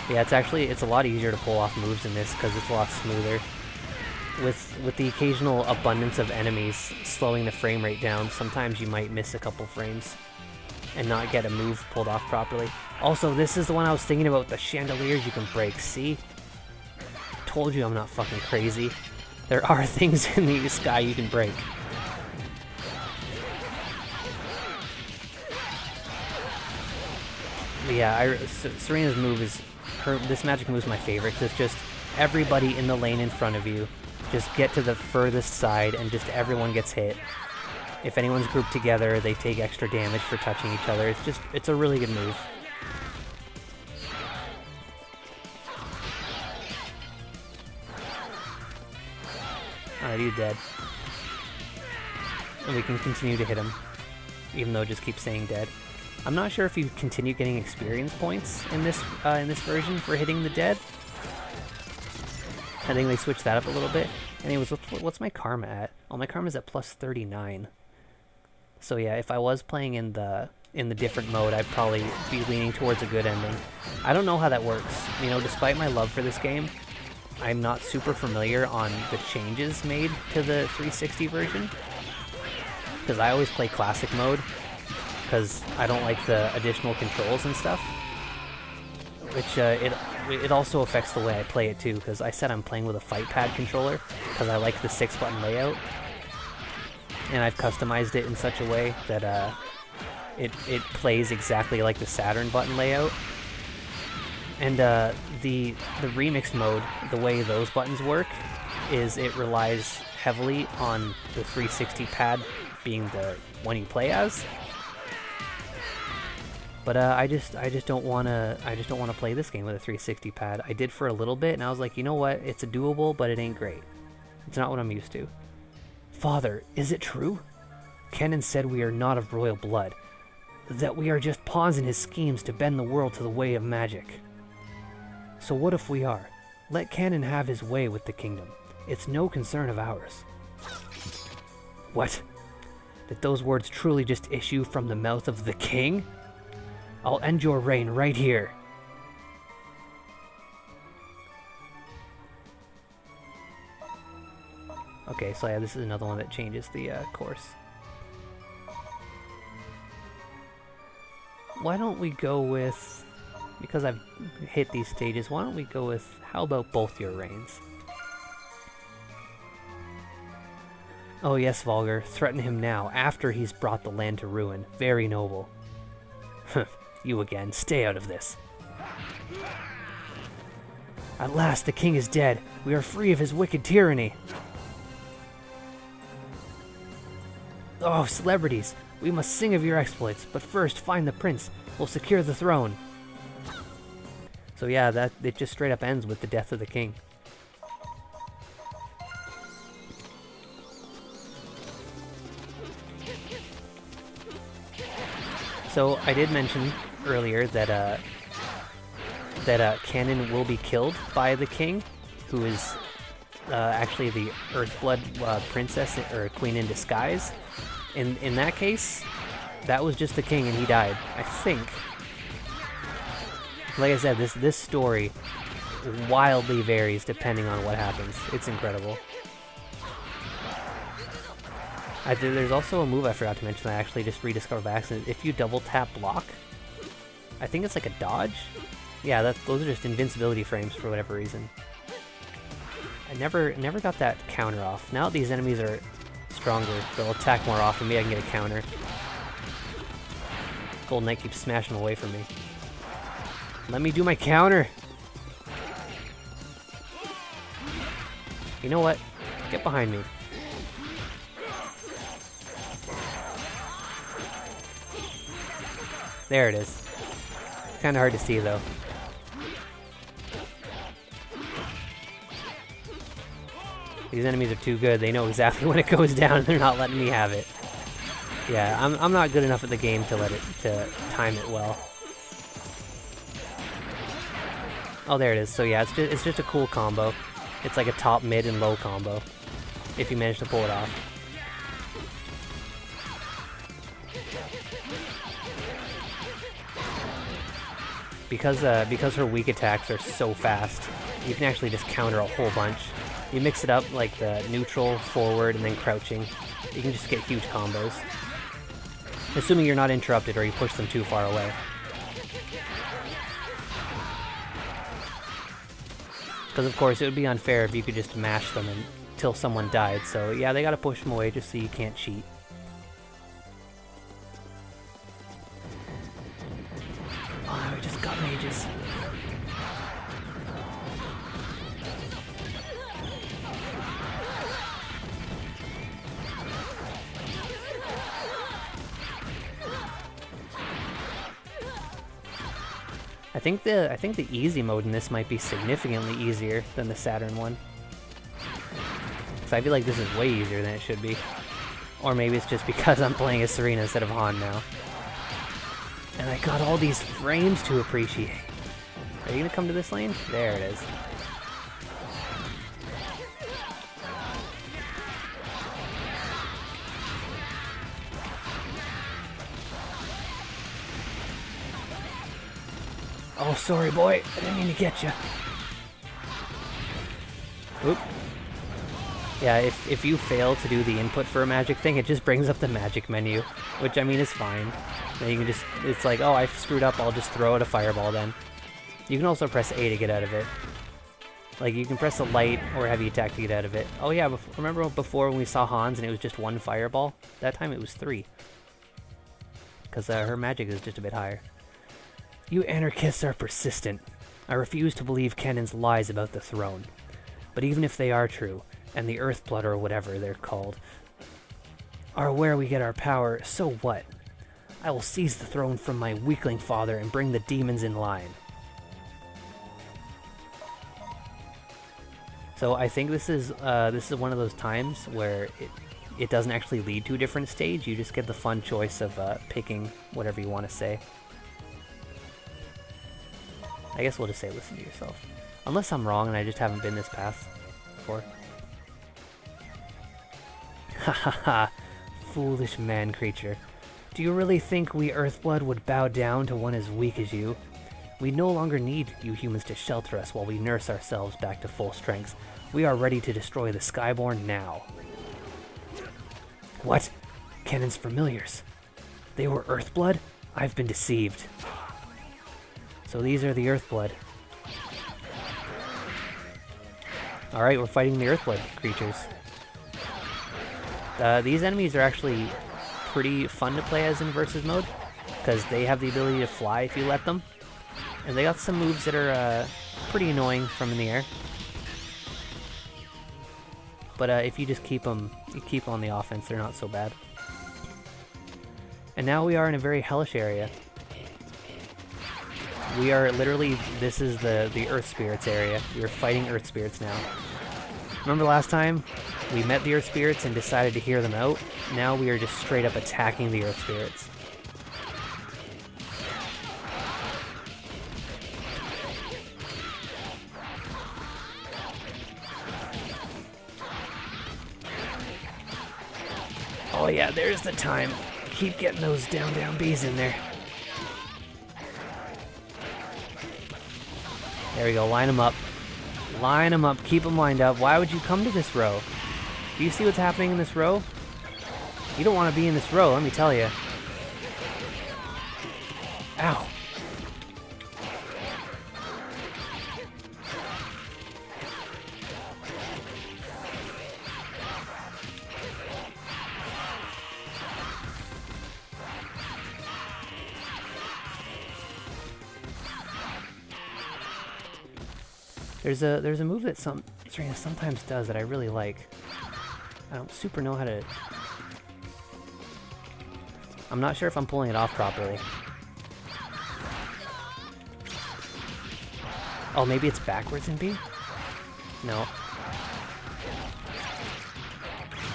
Yeah, it's a lot easier to pull off moves in this because it's a lot smoother. With the occasional abundance of enemies slowing the frame rate down, sometimes you might miss a couple frames and not get a move pulled off properly. Also, this is the one I was thinking about, the chandeliers you can break. See? Told you I'm not fucking crazy. There are things in the sky you can break. But yeah, Serena's move is... this magic move is my favorite, because it's just everybody in the lane in front of you. Just get to the furthest side and just everyone gets hit. If anyone's grouped together, they take extra damage for touching each other. It's a really good move. Alright, he's dead. And we can continue to hit him, even though it just keeps saying dead. I'm not sure if you continue getting experience points in this version for hitting the dead. I think they switched that up a little bit. Anyways, what's my karma at? Oh, my karma's at plus 39. So yeah, if I was playing in the different mode, I'd probably be leaning towards a good ending. I don't know how that works. You know, despite my love for this game, I'm not super familiar on the changes made to the 360 version. Because I always play classic mode, because I don't like the additional controls and stuff. Which, it also affects the way I play it too, because I said I'm playing with a fight pad controller, because I like the 6-button layout. And I've customized it in such a way that it plays exactly like the Saturn button layout. And the remix mode, the way those buttons work, is it relies heavily on the 360 pad being the one you play as. But I just don't want to play this game with a 360 pad. I did for a little bit, and I was like, you know what? It's a doable, but it ain't great. It's not what I'm used to. Father, is it true? Kennen said we are not of royal blood, that we are just pawns in his schemes to bend the world to the way of magic. So what if we are? Let Kennen have his way with the kingdom. It's no concern of ours. What? Did those words truly just issue from the mouth of the king? I'll end your reign right here. Okay, so yeah, this is another one that changes the course. Why don't we go with... because I've hit these stages, why don't we go with, how about both your reigns? Oh yes, Volgar, threaten him now, after he's brought the land to ruin. Very noble. You again, stay out of this. At last, the king is dead. We are free of his wicked tyranny. Oh, celebrities, we must sing of your exploits, but first find the prince. We'll secure the throne. So yeah, it just straight up ends with the death of the king. So I did mention earlier that Kennen will be killed by the king, who is actually the Earthblood princess or queen in disguise. In that case, that was just the king and he died, I think. Like I said, this story wildly varies depending on what happens. It's incredible. There's also a move I forgot to mention that I actually just rediscovered by accident. If you double tap block, I think it's like a dodge? Yeah, those are just invincibility frames for whatever reason. I never got that counter off. Now that these enemies are stronger, they'll attack more often. Maybe I can get a counter. Golden Knight keeps smashing away from me. Let me do my counter! You know what? Get behind me. There it is. Kinda hard to see though. These enemies are too good. They know exactly when it goes down and they're not letting me have it. Yeah, I'm not good enough at the game to time it well. Oh, there it is. So yeah, it's just a cool combo. It's like a top, mid, and low combo, if you manage to pull it off. because her weak attacks are so fast, you can actually just counter a whole bunch. You mix it up like the neutral, forward, and then crouching. You can just get huge combos. Assuming you're not interrupted or you push them too far away. Because of course it would be unfair if you could just mash them until someone died, so yeah, they gotta push them away just so you can't cheat. Oh, we just got mages. I think the easy mode in this might be significantly easier than the Saturn one. So I feel like this is way easier than it should be. Or maybe it's just because I'm playing as Serena instead of Han now. And I got all these frames to appreciate. Are you gonna come to this lane? There it is. Oh, sorry, boy. I didn't mean to get you. Oop. Yeah, if you fail to do the input for a magic thing, it just brings up the magic menu, which, I mean, is fine. Then you can just, it's like, oh, I screwed up, I'll just throw out a fireball then. You can also press A to get out of it. Like, you can press a light or heavy attack to get out of it. Oh yeah, remember before when we saw Hans and it was just one fireball? That time it was 3. Because her magic is just a bit higher. You anarchists are persistent. I refuse to believe Kenan's lies about the throne. But even if they are true, and the Earthblood or whatever they're called, are where we get our power, so what? I will seize the throne from my weakling father and bring the demons in line. So I think this is one of those times where it doesn't actually lead to a different stage, you just get the fun choice of picking whatever you want to say. I guess we'll just say listen to yourself. Unless I'm wrong and I just haven't been this path before. Ha ha ha, foolish man creature. Do you really think we Earthblood would bow down to one as weak as you? We no longer need you humans to shelter us while we nurse ourselves back to full strength. We are ready to destroy the Skyborn now. What? Kenan's familiars. They were Earthblood? I've been deceived. So these are the Earthblood. Alright, we're fighting the Earthblood creatures. These enemies are actually pretty fun to play as in versus mode, because they have the ability to fly if you let them. And they got some moves that are pretty annoying from in the air. But if you just keep on the offense, they're not so bad. And now we are in a very hellish area. We are literally, this is the Earth Spirits area. We are fighting Earth Spirits now. Remember last time? We met the Earth Spirits and decided to hear them out. Now we are just straight up attacking the Earth Spirits. Oh yeah, there's the time. Keep getting those down bees in there. There we go, line them up. Line them up, keep them lined up. Why would you come to this row? Do you see what's happening in this row? You don't want to be in this row, let me tell you. Ow. There's a move that Serena sometimes does that I really like. I don't super know how to... I'm not sure if I'm pulling it off properly. Oh, maybe it's backwards in B? No.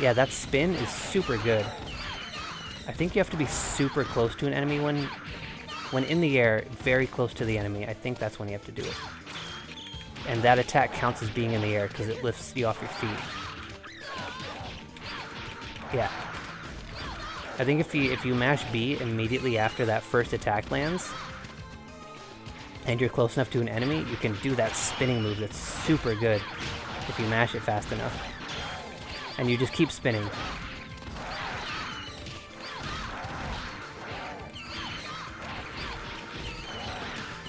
Yeah, that spin is super good. I think you have to be super close to an enemy when in the air, very close to the enemy. I think that's when you have to do it. And that attack counts as being in the air because it lifts you off your feet. Yeah. I think if you mash B immediately after that first attack lands, and you're close enough to an enemy, you can do that spinning move that's super good if you mash it fast enough. And you just keep spinning.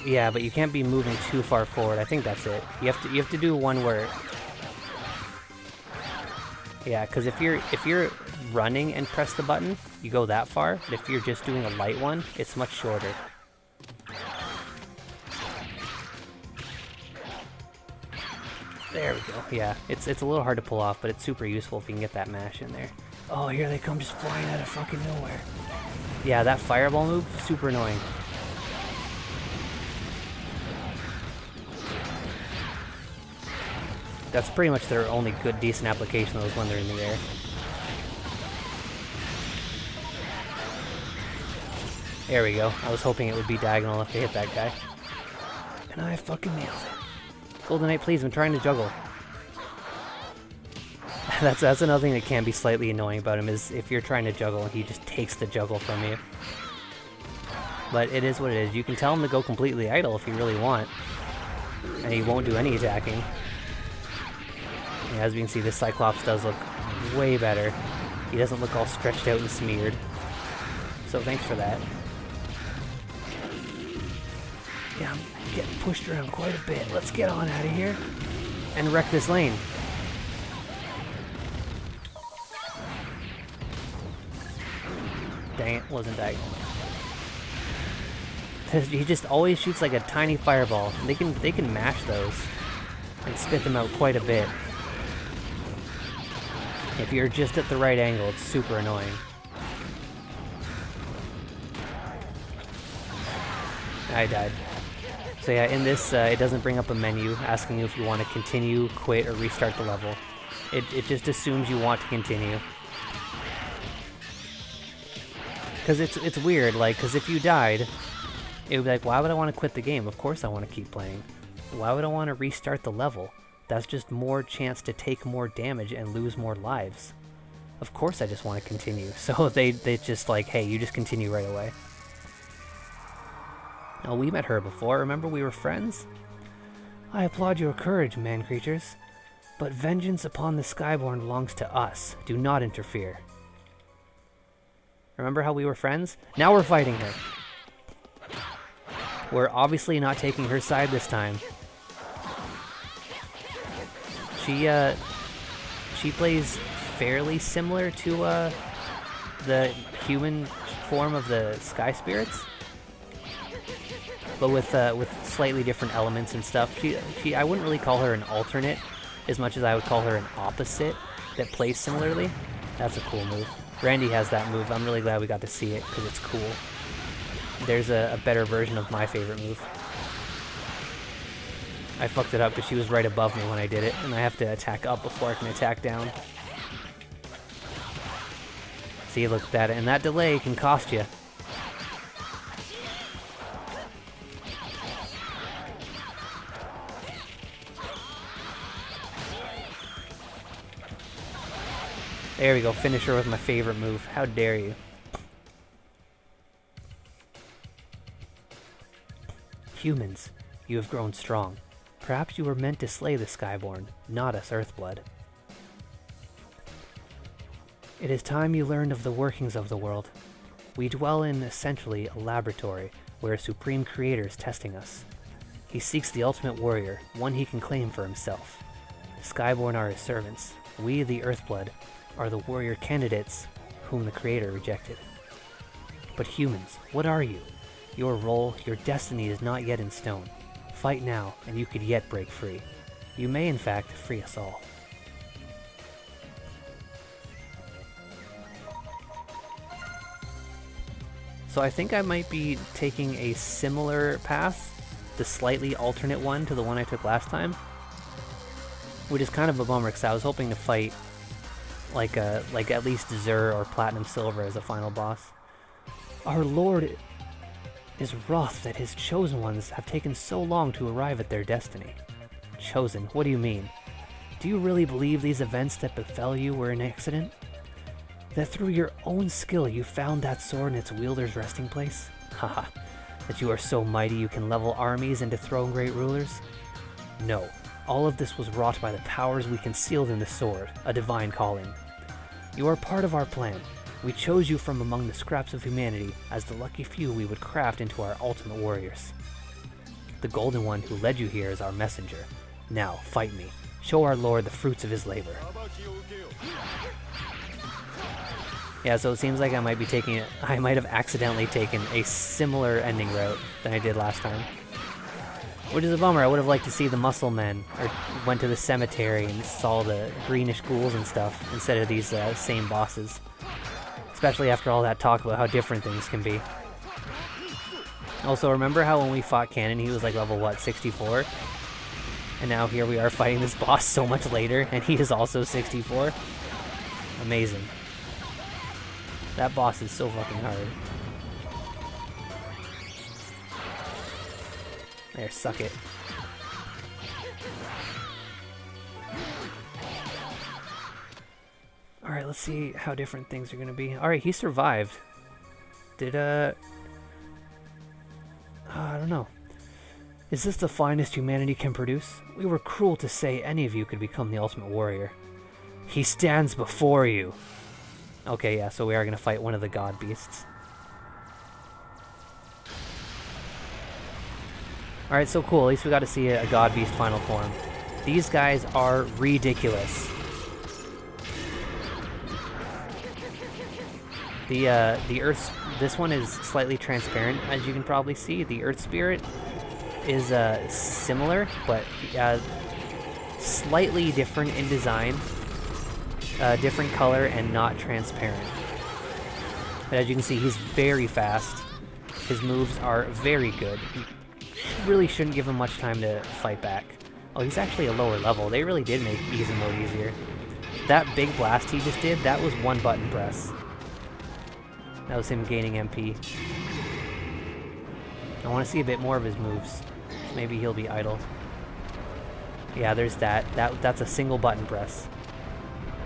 Yeah, but you can't be moving too far forward. I think that's it. You have to do one where... Yeah, because if you're running and press the button, you go that far. But if you're just doing a light one, it's much shorter. There we go. Yeah, it's a little hard to pull off, but it's super useful if you can get that mash in there. Oh, here they come just flying out of fucking nowhere. Yeah, that fireball move, super annoying. That's pretty much their only good, decent application of those when they're in the air. There we go. I was hoping it would be diagonal enough to hit that guy. And I fucking nailed it. Golden Knight, please, I'm trying to juggle. That's another thing that can be slightly annoying about him, is if you're trying to juggle, he just takes the juggle from you. But it is what it is. You can tell him to go completely idle if you really want. And he won't do any attacking. Yeah, as we can see, this Cyclops does look way better. He doesn't look all stretched out and smeared. So thanks for that. Yeah, I'm getting pushed around quite a bit. Let's get on out of here and wreck this lane. Dang it, wasn't diagonal. He just always shoots like a tiny fireball. They can mash those and spit them out quite a bit. If you're just at the right angle, it's super annoying. I died. So yeah, in this, it doesn't bring up a menu asking you if you want to continue, quit, or restart the level. It just assumes you want to continue. Because it's weird, like, because if you died, it would be like, why would I want to quit the game? Of course I want to keep playing. Why would I want to restart the level? That's just more chance to take more damage and lose more lives. Of course I just want to continue. So they just like, hey, you just continue right away. Oh, we met her before. Remember we were friends? I applaud your courage, man-creatures. But vengeance upon the Skyborn belongs to us. Do not interfere. Remember how we were friends? Now we're fighting her. We're obviously not taking her side this time. She plays fairly similar to the human form of the Sky Spirits, but with slightly different elements and stuff. I wouldn't really call her an alternate as much as I would call her an opposite that plays similarly. That's a cool move. Randy has that move. I'm really glad we got to see it because it's cool. There's a better version of my favorite move. I fucked it up because she was right above me when I did it, and I have to attack up before I can attack down. See, look at that, and that delay can cost you. There we go, finish her with my favorite move. How dare you. Humans, you have grown strong. Perhaps you were meant to slay the Skyborn, not us Earthblood. It is time you learned of the workings of the world. We dwell in, essentially, a laboratory where a supreme creator is testing us. He seeks the ultimate warrior, one he can claim for himself. The Skyborn are his servants. We, the Earthblood, are the warrior candidates whom the creator rejected. But humans, what are you? Your role, your destiny is not yet in stone. Fight now, and you could yet break free. You may, in fact, free us all. So I think I might be taking a similar path, the slightly alternate one to the one I took last time, which is kind of a bummer because I was hoping to fight like at least Zur or Platinum Silver as a final boss. Our Lord is wroth that his chosen ones have taken so long to arrive at their destiny. Chosen? What do you mean? Do you really believe these events that befell you were an accident? That through your own skill you found that sword in its wielder's resting place? Haha. That you are so mighty you can level armies and dethrone great rulers? No. All of this was wrought by the powers we concealed in the sword, a divine calling. You are part of our plan. We chose you from among the scraps of humanity as the lucky few we would craft into our ultimate warriors. The Golden One who led you here is our messenger. Now, fight me. Show our Lord the fruits of his labor. Yeah, so it seems like I might have accidentally taken a similar ending route than I did last time. Which is a bummer. I would have liked to see the muscle men, or went to the cemetery and saw the greenish ghouls and stuff, instead of these same bosses. Especially after all that talk about how different things can be. Also, remember how when we fought Canon, he was like level, what, 64? And now here we are fighting this boss so much later, and he is also 64? Amazing. That boss is so fucking hard. There, suck it. Alright, let's see how different things are gonna be. Alright, he survived. Did, I don't know. Is this the finest humanity can produce? We were cruel to say any of you could become the ultimate warrior. He stands before you! Okay, yeah, so we are gonna fight one of the god beasts. Alright, so cool. At least we got to see a god beast final form. These guys are ridiculous. The Earth... This one is slightly transparent, as you can probably see. The Earth Spirit is similar, but slightly different in design. Different color and not transparent. But as you can see, he's very fast. His moves are very good. Really shouldn't give him much time to fight back. Oh, he's actually a lower level. They really did make easy mode easier. That big blast he just did, that was one button press. That was him gaining MP. I want to see a bit more of his moves. Maybe he'll be idle. Yeah, there's that. That's a single button press.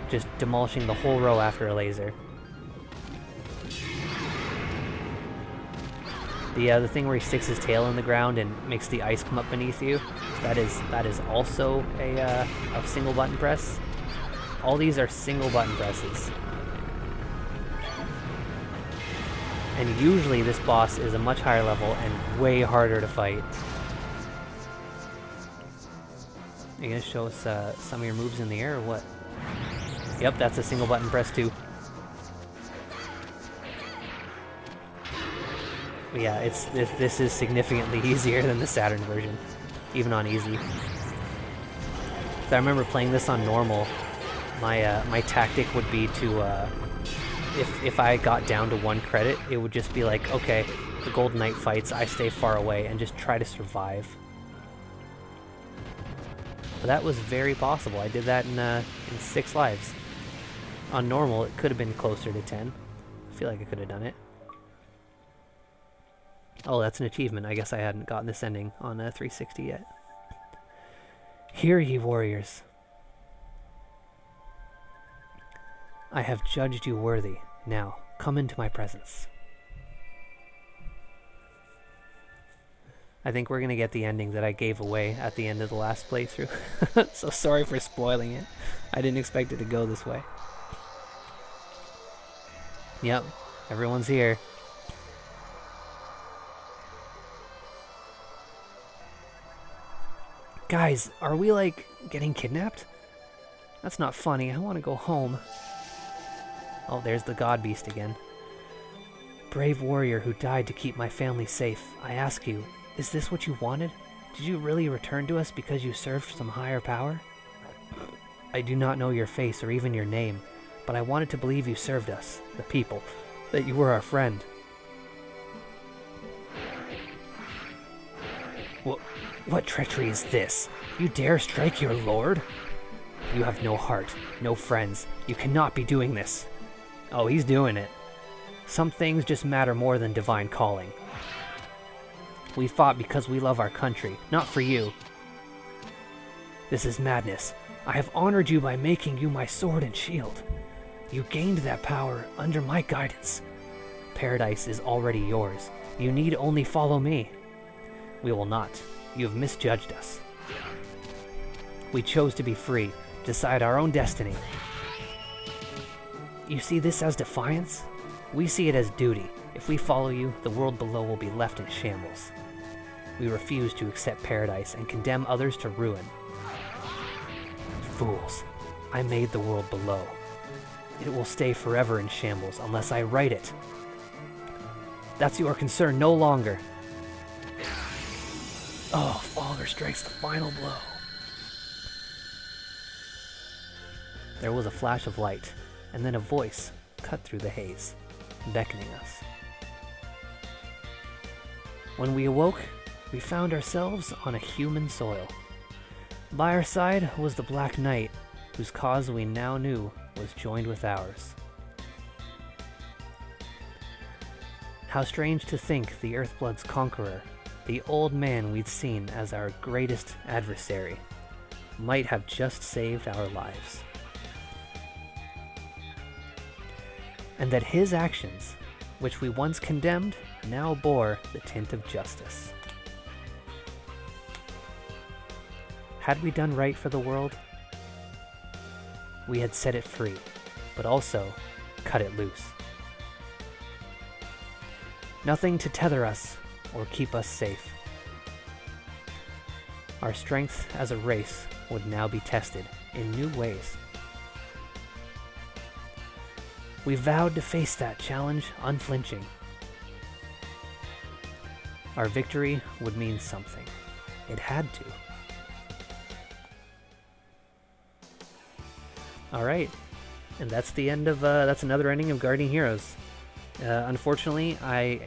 Just demolishing the whole row after a laser. The thing where he sticks his tail in the ground and makes the ice come up beneath you, that is also a single button press. All these are single button presses. And usually this boss is a much higher level and way harder to fight. Are you gonna show us some of your moves in the air or what? Yep, that's a single button press too. But yeah, this is significantly easier than the Saturn version, even on easy. So I remember playing this on normal. My tactic would be to, if I got down to 1 credit, it would just be like, okay, the Golden Knight fights, I stay far away and just try to survive. But that was very possible. I did that in 6 lives. On normal, it could have been closer to 10. I feel like I could have done it. Oh, that's an achievement. I guess I hadn't gotten this ending on 360 yet. Hear ye, warriors. I have judged you worthy. Now, come into my presence. I think we're going to get the ending that I gave away at the end of the last playthrough. So sorry for spoiling it. I didn't expect it to go this way. Yep, everyone's here. Guys, are we, like, getting kidnapped? That's not funny. I want to go home. Oh, there's the god beast again. Brave warrior who died to keep my family safe, I ask you, is this what you wanted? Did you really return to us because you served some higher power? I do not know your face or even your name, but I wanted to believe you served us, the people, that you were our friend. What treachery is this? You dare strike your lord? You have no heart, no friends. You cannot be doing this. Oh, he's doing it. Some things just matter more than divine calling. We fought because we love our country, not for you. This is madness. I have honored you by making you my sword and shield. You gained that power under my guidance. Paradise is already yours. You need only follow me. We will not. You have misjudged us. We chose to be free, decide our own destiny. You see this as defiance? We see it as duty. If we follow you, the world below will be left in shambles. We refuse to accept paradise and condemn others to ruin. Fools, I made the world below. It will stay forever in shambles unless I right it. That's your concern no longer. Oh, Father strikes the final blow. There was a flash of light, and then a voice cut through the haze, beckoning us. When we awoke, we found ourselves on a human soil. By our side was the Black Knight, whose cause we now knew was joined with ours. How strange to think the Earthblood's conqueror, the old man we'd seen as our greatest adversary, might have just saved our lives. And that his actions, which we once condemned, now bore the tint of justice. Had we done right for the world? We had set it free, but also cut it loose. Nothing to tether us or keep us safe. Our strength as a race would now be tested in new ways. We vowed to face that challenge unflinching. Our victory would mean something. It had to. Alright, and that's the end of, that's another ending of Guardian Heroes. Unfortunately, I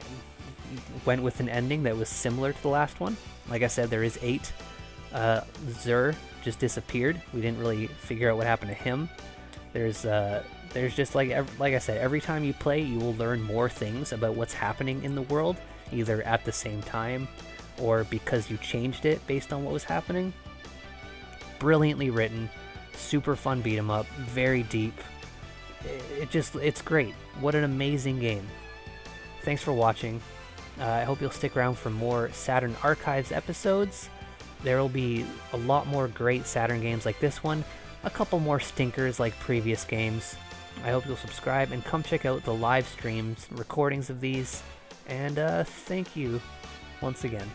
went with an ending that was similar to the last one. Like I said, there is 8. Zur just disappeared. We didn't really figure out what happened to him. There's just, like I said, every time you play, you will learn more things about what's happening in the world, either at the same time or because you changed it based on what was happening. Brilliantly written, super fun beat 'em up, very deep. It's great. What an amazing game. Thanks for watching. I hope you'll stick around for more Saturn Archives episodes. There will be a lot more great Saturn games like this one, a couple more stinkers like previous games. I hope you'll subscribe and come check out the live streams, recordings of these, and thank you once again.